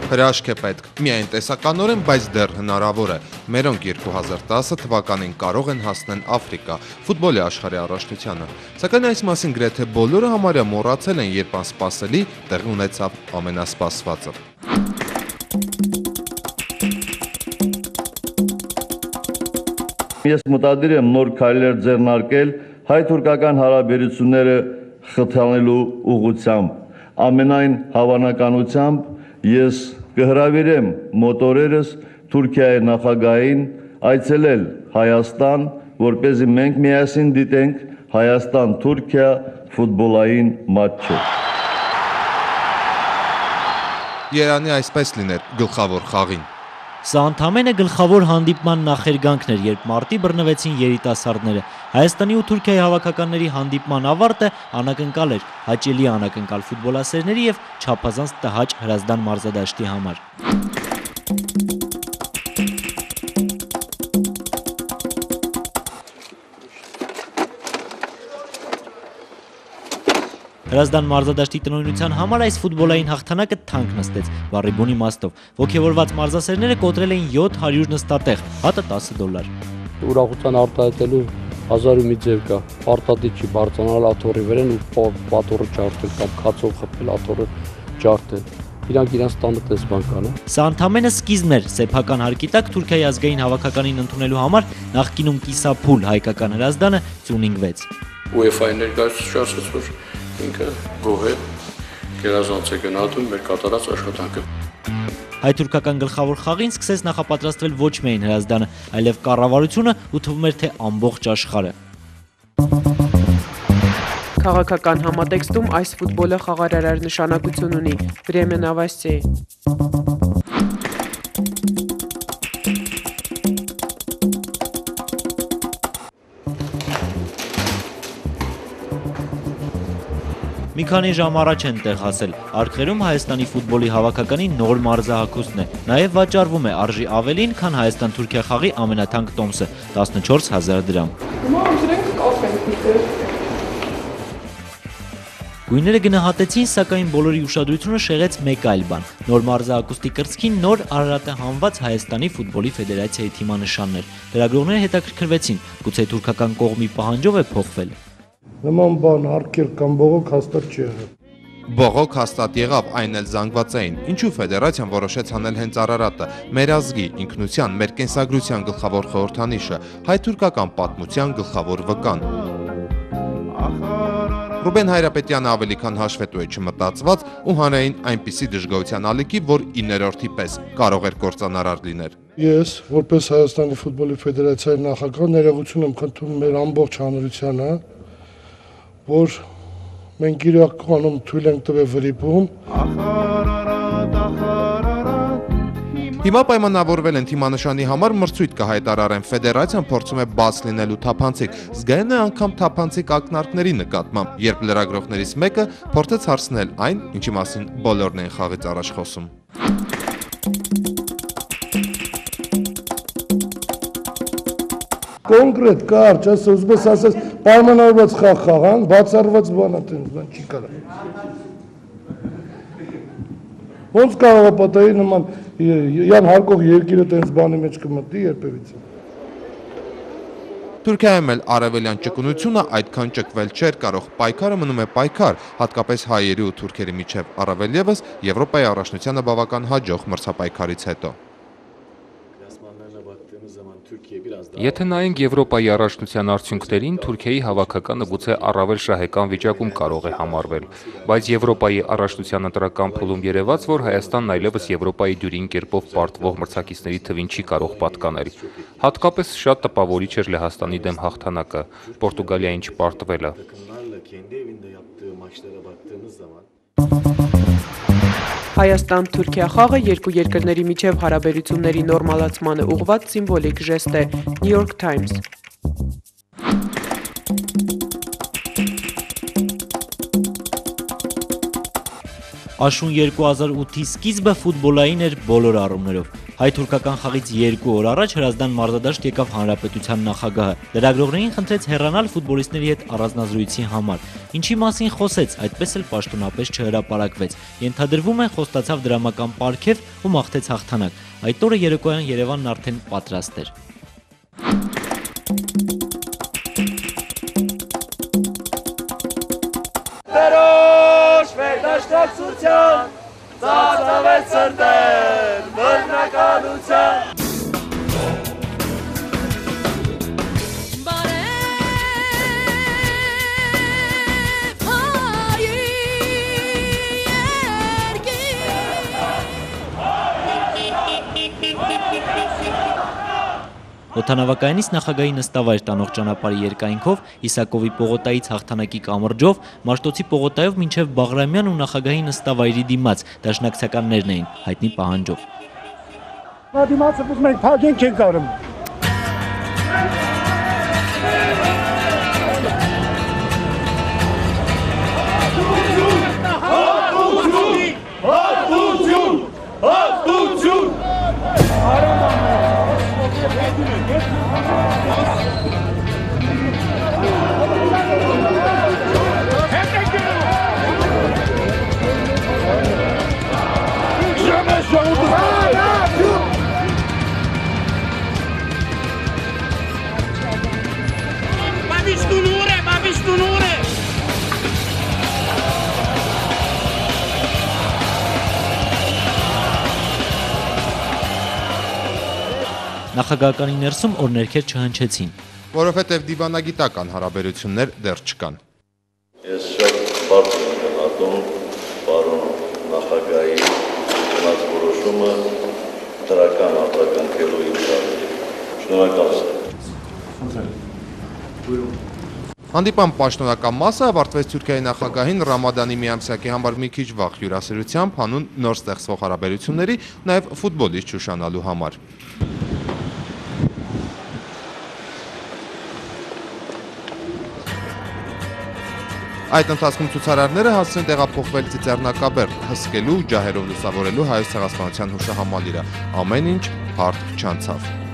Հրաշք է պետք, միայն տեսականորեն, բայց դեռ հնարավոր է։ Մերոնք 2010 թվականին կարող են հասնել Աֆրիկա, ֆուտբոլի աշխարհի առաջնությանը։ Սակայն այս մասին գրեթե բոլորը համարյա մոռացել են, երբ անսպասելի տեղի ունեցավ ամենասպասվածը։ Ես մտադիր եմ նոր քայլեր ձեռնարկել հայ-թուրքական հարաբերությունները խթանելու ուղղությամբ։ Ամենայն հավանականությամբ ես կհրավիրեմ մոտորերս Թուրքիայի նախագահին այցելել Հայաստան, որպեսզի մենք միասին դիտենք Հայաստան-Թուրքիա ֆուտբոլային մատչը։ Երանի այսպես լիներ գլխավոր խաղին։ Սա ընդամենը գլխավոր հանդիպման նախերգանքն էր, երբ մարտի բռնվեցին երիտասարդները։ Հայաստանի ու Թուրքիայի հավաքականների հանդիպման ավարտը անակնկալ էր, հաճելի անակնկալ ֆուտբոլասերների եւ չափազանց տհաճ Հրազդան մարզադաշտի համար։ Հրազդան մարզադաշտի տնօրինության համար այս ֆուտբոլային հաղթանակը թանկ նստեց, բառի բուն իմաստով։ Ոգևորված մարզասերները կոտրել էին 700 նստատեղ, հատը $10։ Ուրախության արտահայտելու 1000 մի ձև կա, արտադիր չի բարձրանալ աթոռի վրան ու պատորը ջարդել կամ քացով խփել աթոռը ջարդել։ Իրանք իրանց տանը տեսփան կան։ Սա ընդամենը սկիզբն էր, սեփական հարկի տակ Թուրքիայի ազգային հավաքականին ընդունելու համար նախկինում կիսափուլ հայկական Հրազդանը ծունինգվեց։ UEFA-ի ներկայացուցիչը ասաց, որ ինքը գոհ է, գերազանց է գնահատում մեր կատարած աշխատանքը։ Հայ-թուրքական գլխավոր խաղին սկսեց նախապատրաստվել ոչ միայն Հրազդանը, այլև կառավարությունը ու թվում էր, թե ամբողջ աշխարհը։ Քաղաքական համատեքստում այս ֆուտբոլը խաղարարար նշանակություն ունի։ Բրեմեն Ավասի։ Մի քանի ժամ առաջ են տեղ հասել։ Արկղերում Հայաստանի ֆուտբոլի հավաքականի նոր մարզահագուստն է։ Նաև վաճառվում է արժի ավելին, քան Հայաստան-Թուրքիա խաղի ամենաթանկ տոմսը՝ 14,000 դրամ։ Գույները գնահատեցին, սակայն բոլորի ուշադրությունը շեղեց մեկ այլ բան։ Նոր մարզահագուստի կրծքին նոր Արարատը հանված Հայաստանի ֆուտբոլի ֆեդերացիայի թիմանշաններ։ Լրագրողները հետաքրքրվեցին, գուցե թուրքական կողմի պահանջով է փոխվել։ Նման բան արկել կամ բողոք հաստատ չի եղել։ Բողոք հաստատ եղավ, այն էլ զանգվածային։ Ինչու ֆեդերացիան որոշեց հանել հենց Արարատը, մեր ազգի, ինքնության, մեր կենսագրության գլխավոր խորհրդանիշը, հայ-թուրքական պատմության գլխավոր վկան։ Ռուբեն Հայրապետյանը ավելի քան հաշվետու է չմտածված ու հանրային այնպիսի դժգոհության ալիքի, որ 9-րդի պես կարող էր կործանարար լիներ։ Ես, որպես Հայաստանի ֆուտբոլի ֆեդերացիայի նախագահ, ներողություն եմ խնդրում մեր ամբողջ հանրությանը, որ մենք իրականում թույլ ենք տվել վրիպում։ Հիմա պայմանավորվել են թիմանշանի համար մրցույթ կհայտարարեն, ֆեդերացիան փորձում է բաց լինելու թափանցիկ, զգայուն է անգամ թափանցիկ ակնարկների նկատմամբ, երբ լրագրողներից մեկը փորձեց հարցնել այն, ինչի մասին բոլորն են խաղից առաջ խոսում։ Կոնկրետ կարճ, ուզում ես ասես, պայմանավորված խաղ խաղանք, բացառված բան չի կարող։ Ոնց կարող է պատահի նման յան հարկող երկիրը տենց բանի մեջ կմտնի երբևիցե։ Թուրքիայում էլ արևելյան ճկունությունը այդքան ճկվել չէր կարող, պայքարը մնում է պայքար, հատկապես հայերի ու թուրքերի միջև, առավել ևս Եվրոպայի առաջնությանը բավական հաջող մրցապայքարից հետո։ Եթե նայենք Եվրոպայի առաջնության արդյունքներին, Թուրքիայի հավաքականը գուցե առավել շահեկան վիճակում կարող է համարվել, բայց Եվրոպայի առաջնության ընտրական փուլում երևաց, որ Հայաստանն այլևս Եվրոպայի դյուրին կերպով պարտվող մրցակիցների թվին չի կարող պատկանել։ Հատկապես շատ տպավորիչ էր Լեհաստանի դեմ հաղթանակը, Պորտուգալիային չպարտվելը։ Հայաստան-Թուրքիա խաղը երկու երկրների միջև հարաբերությունների նորմալացմանը ուղղված սիմվոլիկ ժեստ է։ New York Times։ Աշուն 2008-ի սկիզբը ֆուտբոլային էր բոլոր առումներով։ Հայ-թուրքական խաղից 2 օր առաջ Հրազդան մարզադաշտ եկավ Հանրապետության նախագահը։ Լրագրողներին խնդրեց հեռանալ ֆուտբոլիստների հետ առանձնազրույցի համար, ինչի մասին խոսեց, այդպես էլ պաշտոնապես չհրապարակվեց։ Ենթադրվում է խոստացավ դրամական պարգև ու մաղթեց հաղթանակ։ Այդ օրը երեկոյան Երևանն արդեն պատրաստ էր։ Ծածավեց սրտեր, բռնականության Օդանավակայանից նախագահի նստավայր տանող ճանապարհի երկայնքով, Իսակովի պողոտայից հաղթանակի կամրջով, Մաշտոցի պողոտայով մինչև Բաղրամյան ու նախագահի նստավայրի դիմաց դաշնակցականներն էին հայտնի պահանջով։ Դիմացը ուզում ենք փակենք չենք կարող։ Նախագահականի ներսում օրներքեր չհնչեցին, որովհետև դիվանագիտական հարաբերություններ դեռ չկան։ Ես շատ բարձր եմ գնահատում պարոն նախագահի ունած որոշումը դրական արտաքննելու իրավունքի։ Շնորհակալ եմ։ Հանդիպան պաշտոնական մասը ավարտվեց Թուրքիայի նախագահին Ռամադանի միամսյակի համար մի քիչ վաղ հյուրասիրությամբ հանուն նոր ստեղծվող հարաբերությունների, նաև ֆուտբոլիստ շուշանալու համար։ Այդ ընթացքում ցուցարարները հասցրին տեղափոխվել Ծիծեռնակաբերդ, հսկելու ու ջահերով լուսավորելու Հայոց ցեղասպանության հուշահամալիրը։ Ամեն ինչ հարթ չանցավ։